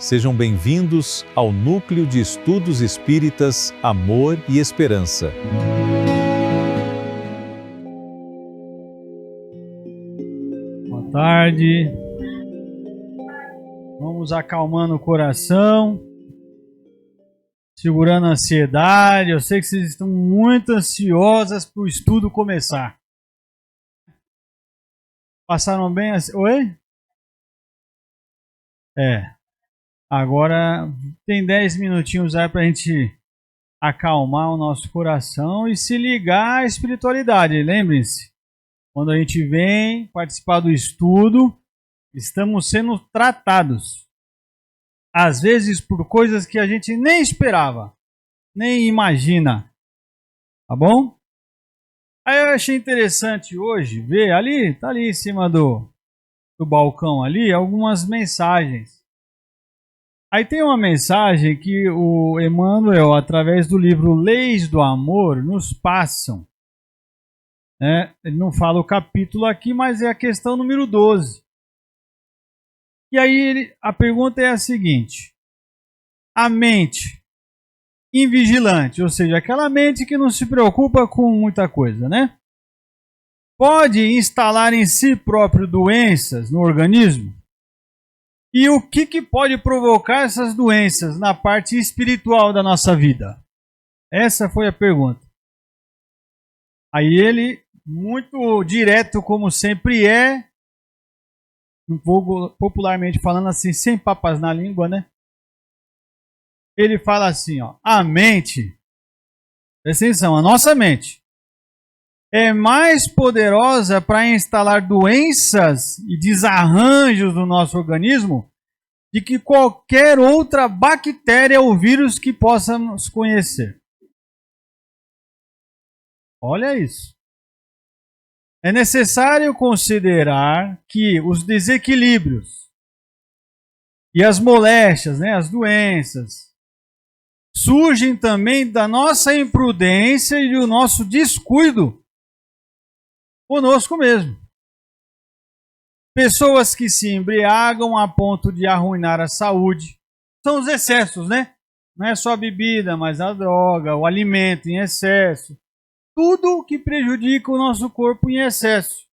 Sejam bem-vindos ao Núcleo de Estudos Espíritas Amor e Esperança. Boa tarde. Vamos acalmando o coração, segurando a ansiedade. Eu sei que vocês estão muito ansiosas para o estudo começar. Passaram bem? Oi? Agora tem 10 minutinhos aí para a gente acalmar o nosso coração e se ligar à espiritualidade. Lembrem-se, quando a gente vem participar do estudo, estamos sendo tratados. Às vezes por coisas que a gente nem esperava, nem imagina. Tá bom? Aí eu achei interessante hoje ver ali, tá ali em cima do balcão ali, algumas mensagens. Aí tem uma mensagem que o Emmanuel, através do livro Leis do Amor, nos passam. Ele não fala o capítulo aqui, mas é a questão número 12. E aí a pergunta é a seguinte: a mente invigilante, ou seja, aquela mente que não se preocupa com muita coisa, né? Pode instalar em si próprio doenças no organismo? E o que pode provocar essas doenças na parte espiritual da nossa vida? Essa foi a pergunta. Aí ele, muito direto como sempre popularmente falando assim, sem papas na língua, né? Ele fala assim, a mente, presta atenção, a nossa mente é mais poderosa para instalar doenças e desarranjos no nosso organismo do que qualquer outra bactéria ou vírus que possamos conhecer. Olha isso. É necessário considerar que os desequilíbrios e as moléstias, as doenças, surgem também da nossa imprudência e do nosso descuido conosco mesmo. Pessoas que se embriagam a ponto de arruinar a saúde. São os excessos, né? Não é só a bebida, mas a droga, o alimento em excesso. Tudo que prejudica o nosso corpo em excesso.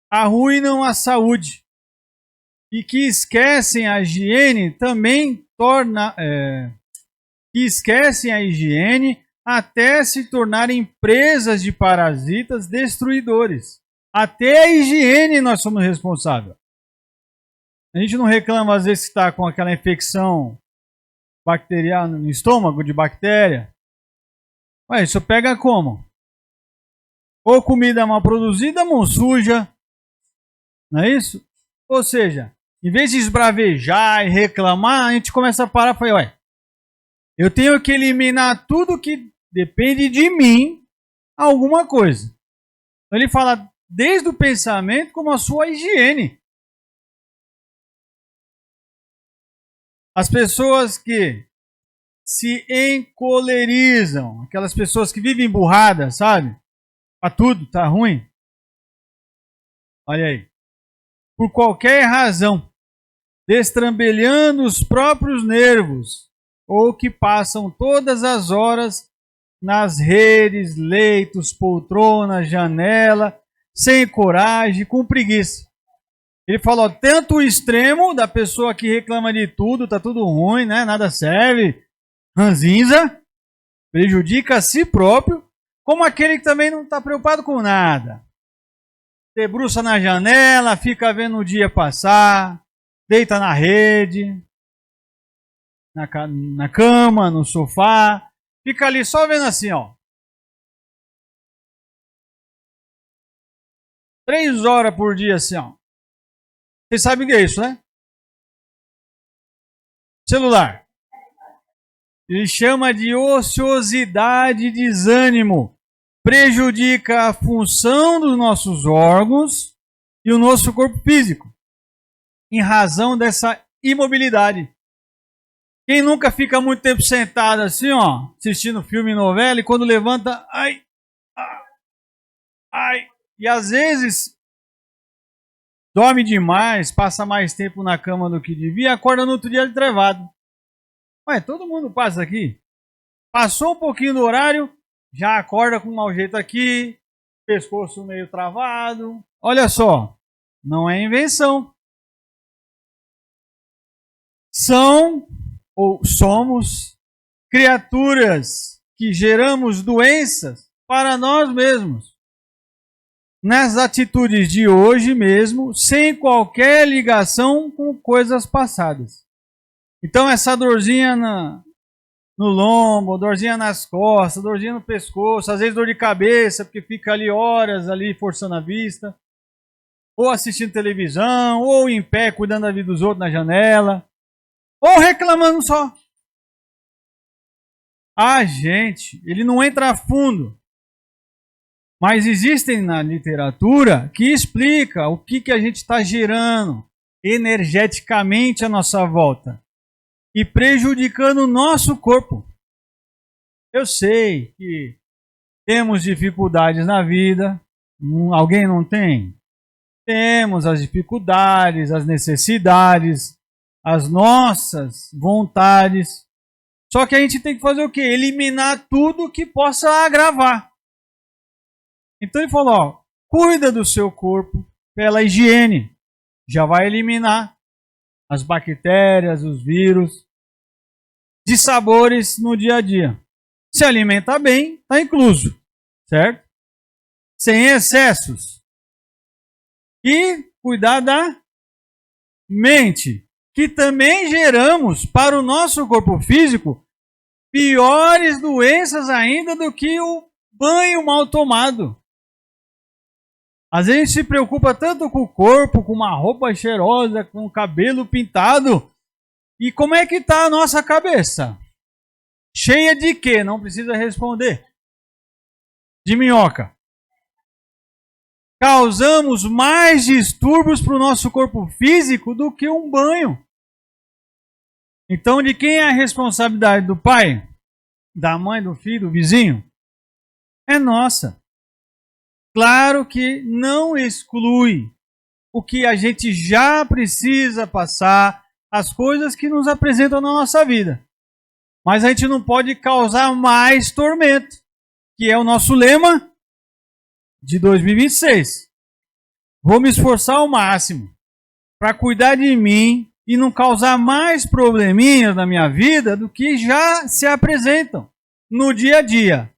Arruinam a saúde. E que esquecem a higiene também que esquecem a higiene até se tornarem presas de parasitas destruidores. Até a higiene nós somos responsáveis. A gente não reclama às vezes que está com aquela infecção bacteriana no estômago, de bactéria. Ué, isso pega como? Ou comida mal produzida, mão suja. Não é isso? Ou seja, em vez de esbravejar e reclamar, a gente começa a parar e falar, eu tenho que eliminar tudo que depende de mim, alguma coisa. Então ele fala desde o pensamento como a sua higiene. As pessoas que se encolerizam, aquelas pessoas que vivem emburradas, sabe? Pra tudo, tá ruim. Olha aí. Por qualquer razão, destrambelhando os próprios nervos, ou que passam todas as horas nas redes, leitos, poltrona, janela, sem coragem, com preguiça. Ele falou tanto o extremo da pessoa que reclama de tudo, tá tudo ruim, né? Nada serve, ranzinza, prejudica a si próprio, como aquele que também não está preocupado com nada. Debruça na janela, fica vendo o dia passar, deita na rede, na cama, no sofá, fica ali só vendo assim, 3 horas por dia assim, Vocês sabem o que é isso, né? Celular. Ele chama de ociosidade e desânimo. Prejudica a função dos nossos órgãos e o nosso corpo físico, em razão dessa imobilidade. Quem nunca fica muito tempo sentado assim, assistindo filme e novela, e quando levanta, ai, e às vezes dorme demais, passa mais tempo na cama do que devia, acorda no outro dia entrevado. Ué, todo mundo passa aqui. Passou um pouquinho do horário, já acorda com um mau jeito aqui, pescoço meio travado. Olha só, não é invenção. Somos criaturas que geramos doenças para nós mesmos. Nas atitudes de hoje mesmo, sem qualquer ligação com coisas passadas. Então essa dorzinha no lombo, dorzinha nas costas, dorzinha no pescoço, às vezes dor de cabeça, porque fica ali horas ali forçando a vista, ou assistindo televisão, ou em pé cuidando da vida dos outros na janela, ou reclamando só. Gente, ele não entra a fundo. Mas existem na literatura que explica o que a gente está gerando energeticamente à nossa volta e prejudicando o nosso corpo. Eu sei que temos dificuldades na vida. Alguém não tem? Temos as dificuldades, as necessidades, as nossas vontades. Só que a gente tem que fazer o quê? Eliminar tudo que possa agravar. Então ele falou, cuida do seu corpo pela higiene. Já vai eliminar as bactérias, os vírus, de sabores no dia a dia. Se alimentar bem, está incluso, certo? Sem excessos. E cuidar da mente, que também geramos para o nosso corpo físico piores doenças ainda do que o banho mal tomado. Às vezes a gente se preocupa tanto com o corpo, com uma roupa cheirosa, com o cabelo pintado. E como é que está a nossa cabeça? Cheia de quê? Não precisa responder. De minhoca. Causamos mais distúrbios para o nosso corpo físico do que um banho. Então, de quem é a responsabilidade? Do pai? Da mãe, do filho, do vizinho? É nossa. Claro que não exclui o que a gente já precisa passar, as coisas que nos apresentam na nossa vida. Mas a gente não pode causar mais tormento, que é o nosso lema de 2026. Vou me esforçar ao máximo para cuidar de mim e não causar mais probleminhas na minha vida do que já se apresentam no dia a dia.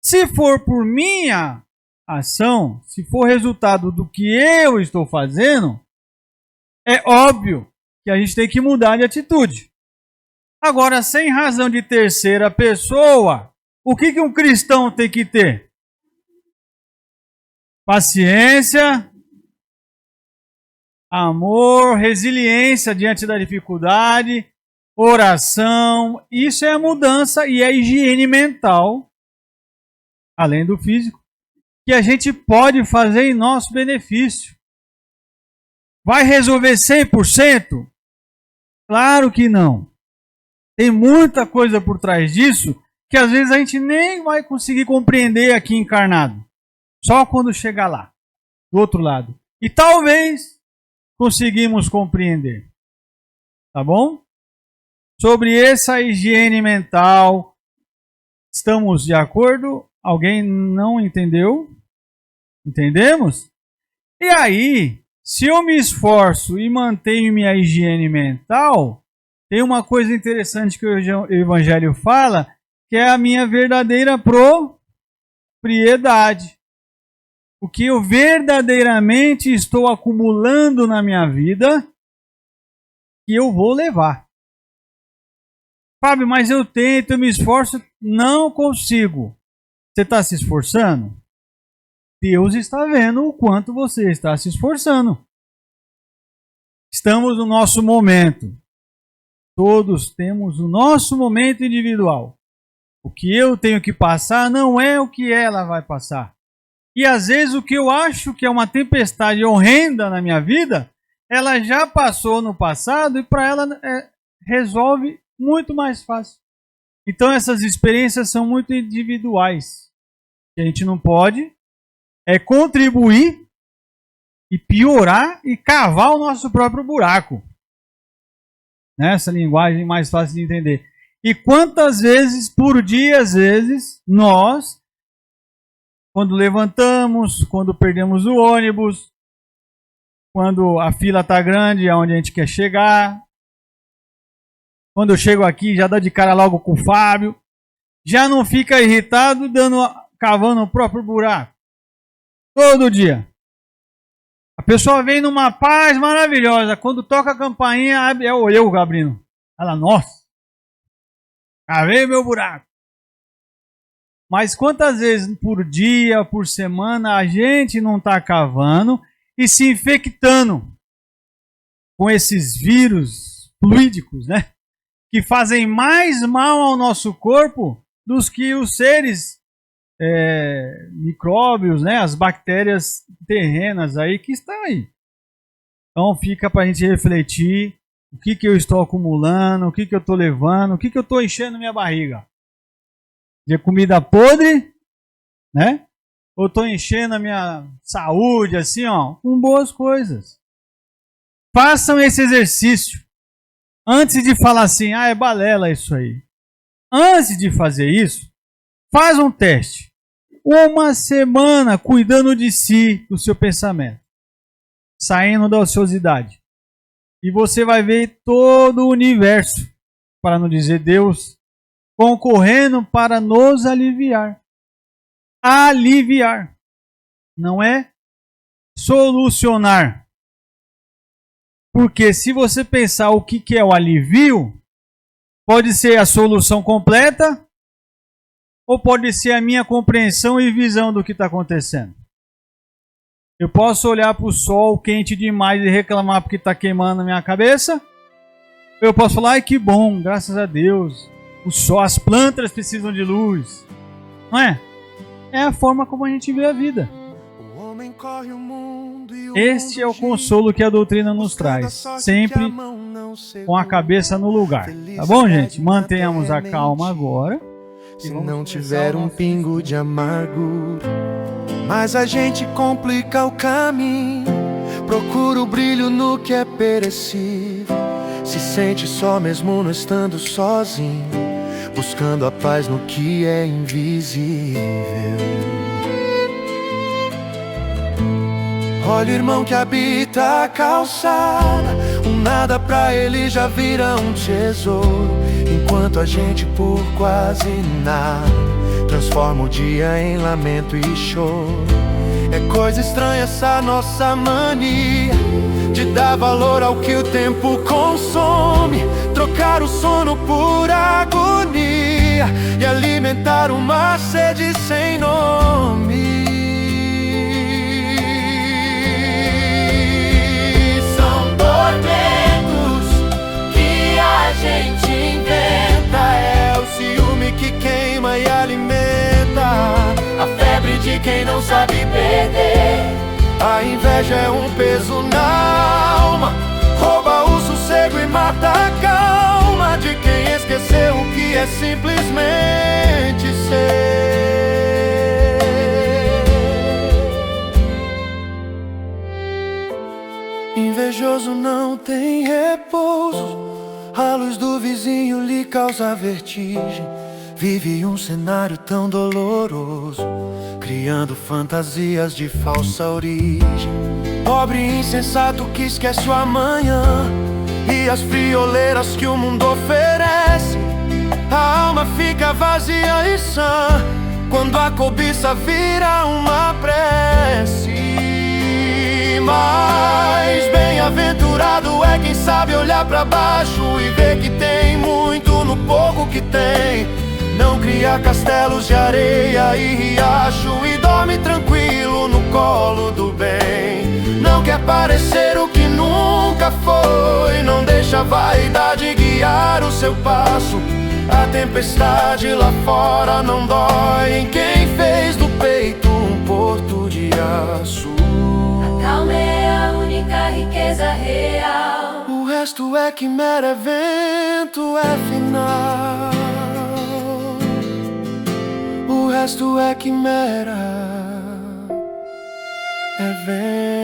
Se for por minha ação, se for resultado do que eu estou fazendo, é óbvio que a gente tem que mudar de atitude. Agora, sem razão de terceira pessoa, o que um cristão tem que ter? Paciência, amor, resiliência diante da dificuldade, oração. Isso é a mudança e a higiene mental, além do físico, que a gente pode fazer em nosso benefício. Vai resolver 100%? Claro que não. Tem muita coisa por trás disso que às vezes a gente nem vai conseguir compreender aqui encarnado. Só quando chegar lá, do outro lado. E talvez conseguimos compreender. Tá bom? Sobre essa higiene mental, estamos de acordo? Alguém não entendeu? Entendemos? E aí, se eu me esforço e mantenho minha higiene mental, tem uma coisa interessante que o Evangelho fala, que é a minha verdadeira propriedade. O que eu verdadeiramente estou acumulando na minha vida, que eu vou levar. Fábio, mas eu tento, eu me esforço, não consigo. Você está se esforçando? Deus está vendo o quanto você está se esforçando. Estamos no nosso momento. Todos temos o nosso momento individual. O que eu tenho que passar não é o que ela vai passar. E às vezes o que eu acho que é uma tempestade horrenda na minha vida, ela já passou no passado e para ela resolve muito mais fácil. Então essas experiências são muito individuais. A gente não pode contribuir e piorar e cavar o nosso próprio buraco. Nessa linguagem mais fácil de entender. E quantas vezes por dia, às vezes, nós, quando levantamos, quando perdemos o ônibus, quando a fila está grande, aonde a gente quer chegar, quando eu chego aqui, já dá de cara logo com o Fábio, já não fica irritado cavando o próprio buraco. Todo dia. A pessoa vem numa paz maravilhosa. Quando toca a campainha, é o eu abrindo. Ela, nossa, cavei meu buraco. Mas quantas vezes por dia, por semana, a gente não está cavando e se infectando com esses vírus fluídicos, né? Que fazem mais mal ao nosso corpo dos que os seres micróbios, né? As bactérias terrenas aí que estão aí. Então fica para a gente refletir o que eu estou acumulando, o que eu estou levando, o que eu estou enchendo minha barriga. De comida podre, né? Ou estou enchendo a minha saúde assim, ó, com boas coisas. Façam esse exercício. Antes de falar assim, é balela isso aí. Antes de fazer isso, faz um teste. Uma semana cuidando de si, do seu pensamento. Saindo da ociosidade. E você vai ver todo o universo, para não dizer Deus, concorrendo para nos aliviar. Aliviar. Não é solucionar. Porque se você pensar o que é o alivio, pode ser a solução completa ou pode ser a minha compreensão e visão do que está acontecendo. Eu posso olhar para o sol quente demais e reclamar porque está queimando a minha cabeça. Eu posso falar, ai que bom, graças a Deus. O sol, as plantas precisam de luz. Não é? É a forma como a gente vê a vida. Este é o consolo que a doutrina nos traz, sempre com a cabeça no lugar. Tá bom, gente? Mantenhamos a calma agora. Se não tiver um pingo de amargura, mas a gente complica o caminho, procura o brilho no que é perecível, se sente só mesmo não estando sozinho, buscando a paz no que é invisível. Olha o irmão que habita a calçada, um nada pra ele já vira um tesouro, enquanto a gente por quase nada transforma o dia em lamento e choro. É coisa estranha essa nossa mania de dar valor ao que o tempo consome, trocar o sono por agonia e alimentar uma sede sem nome. A gente inventa, é o ciúme que queima e alimenta a febre de quem não sabe perder. A inveja é um peso na alma, rouba o sossego e mata a calma de quem esqueceu o que é simplesmente ser. Invejoso não tem repouso, a luz do vizinho lhe causa vertigem, vive um cenário tão doloroso, criando fantasias de falsa origem. Pobre e insensato que esquece o amanhã e as frioleiras que o mundo oferece. A alma fica vazia e sã quando a cobiça vira uma prece. Mas bem-aventurado é quem sabe olhar pra baixo e ver que tem muito no pouco que tem. Não cria castelos de areia e riacho e dorme tranquilo no colo do bem. Não quer parecer o que nunca foi, não deixa a vaidade guiar o seu passo. A tempestade lá fora não dói em quem fez do peito um porto de aço. Calma é a única riqueza real. O resto é quimera, é vento, é final. O resto é quimera, é vento.